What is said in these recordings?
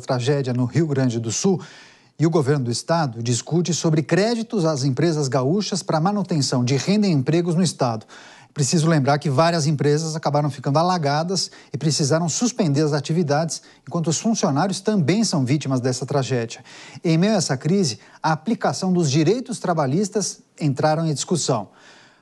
tragédia no Rio Grande do Sul e o governo do estado discute sobre créditos às empresas gaúchas para manutenção de renda e empregos no estado. Preciso lembrar que várias empresas acabaram ficando alagadas e precisaram suspender as atividades, enquanto os funcionários também são vítimas dessa tragédia. Em meio a essa crise, a aplicação dos direitos trabalhistas entraram em discussão.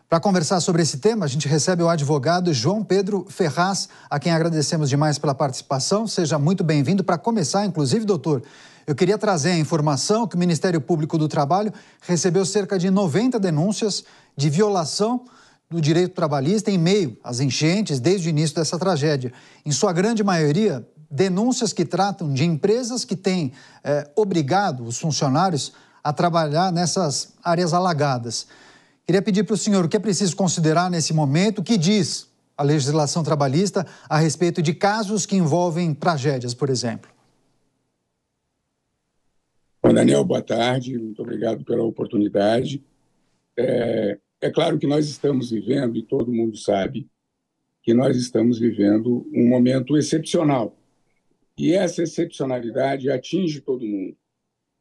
Para conversar sobre esse tema, a gente recebe o advogado João Pedro Ferraz, a quem agradecemos demais pela participação. Seja muito bem-vindo. Para começar, inclusive, doutor, eu queria trazer a informação que o Ministério Público do Trabalho recebeu cerca de 90 denúncias de violação do direito trabalhista em meio às enchentes desde o início dessa tragédia. Em sua grande maioria, denúncias que tratam de empresas que têm obrigado os funcionários a trabalhar nessas áreas alagadas. Queria pedir para o senhor o que é preciso considerar nesse momento, o que diz a legislação trabalhista a respeito de casos que envolvem tragédias, por exemplo. Bom, Daniel, boa tarde, muito obrigado pela oportunidade. É claro que nós estamos vivendo, e todo mundo sabe, que nós estamos vivendo um momento excepcional. E essa excepcionalidade atinge todo mundo.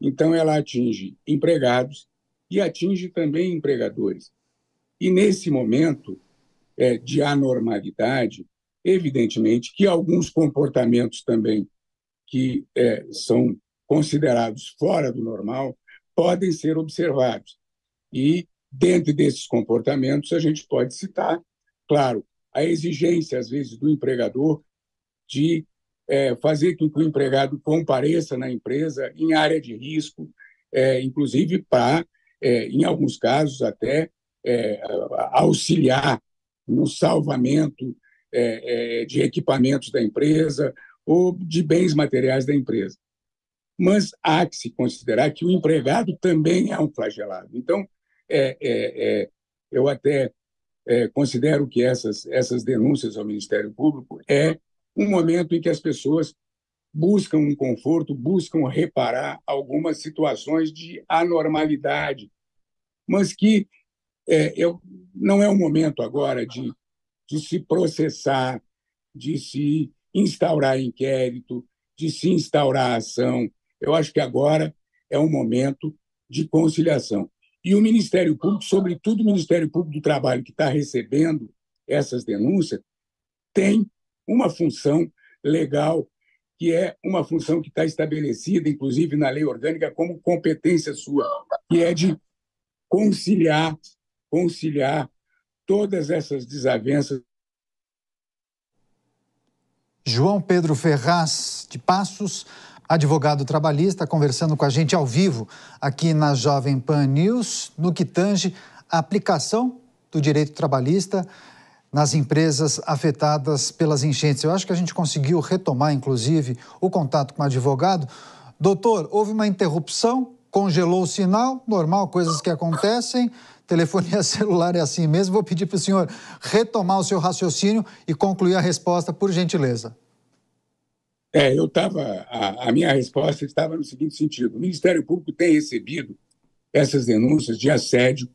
Então, ela atinge empregados e atinge também empregadores. E nesse momento de anormalidade, evidentemente que alguns comportamentos também que são considerados fora do normal podem ser observados. E dentro desses comportamentos, a gente pode citar, claro, a exigência, às vezes, do empregador de fazer com que o empregado compareça na empresa em área de risco, inclusive para, em alguns casos, até auxiliar no salvamento de equipamentos da empresa ou de bens materiais da empresa. Mas há que se considerar que o empregado também é um flagelado. Então, eu até considero que essas denúncias ao Ministério Público é um momento em que as pessoas buscam um conforto, buscam reparar algumas situações de anormalidade, mas que não é o momento agora de se processar, de se instaurar inquérito, de se instaurar ação. Eu acho que agora é um momento de conciliação. E o Ministério Público, sobretudo o Ministério Público do Trabalho, que está recebendo essas denúncias, tem uma função legal, que é uma função que está estabelecida, inclusive na lei orgânica, como competência sua, que é de conciliar todas essas desavenças. João Pedro Ferraz de Passos, advogado trabalhista, conversando com a gente ao vivo aqui na Jovem Pan News, no que tange a aplicação do direito trabalhista nas empresas afetadas pelas enchentes. Eu acho que a gente conseguiu retomar, inclusive, o contato com o advogado. Doutor, houve uma interrupção, congelou o sinal, normal, coisas que acontecem, telefonia celular é assim mesmo. Vou pedir para o senhor retomar o seu raciocínio e concluir a resposta, por gentileza. A minha resposta estava no seguinte sentido: o Ministério Público tem recebido essas denúncias de assédio,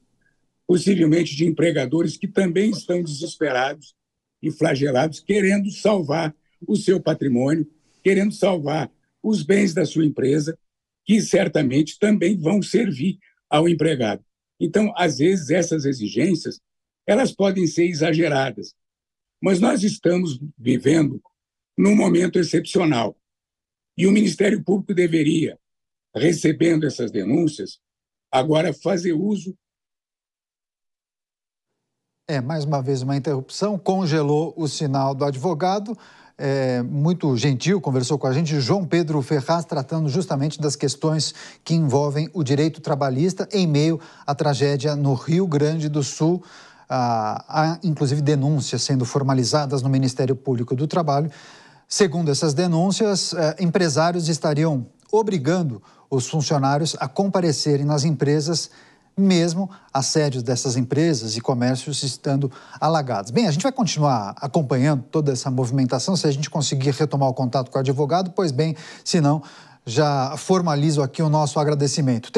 possivelmente de empregadores que também estão desesperados e flagelados, querendo salvar o seu patrimônio, querendo salvar os bens da sua empresa, que certamente também vão servir ao empregado. Então, às vezes, essas exigências, elas podem ser exageradas, mas nós estamos vivendo num momento excepcional. E o Ministério Público deveria, recebendo essas denúncias, agora fazer uso. Mais uma vez uma interrupção, congelou o sinal do advogado. Muito gentil, conversou com a gente, João Pedro Ferraz, tratando justamente das questões que envolvem o direito trabalhista em meio à tragédia no Rio Grande do Sul. Há, inclusive, denúncias sendo formalizadas no Ministério Público do Trabalho. Segundo essas denúncias, empresários estariam obrigando os funcionários a comparecerem nas empresas, mesmo as sedes dessas empresas e comércios estando alagados. Bem, a gente vai continuar acompanhando toda essa movimentação, se a gente conseguir retomar o contato com o advogado, pois bem, se não, já formalizo aqui o nosso agradecimento.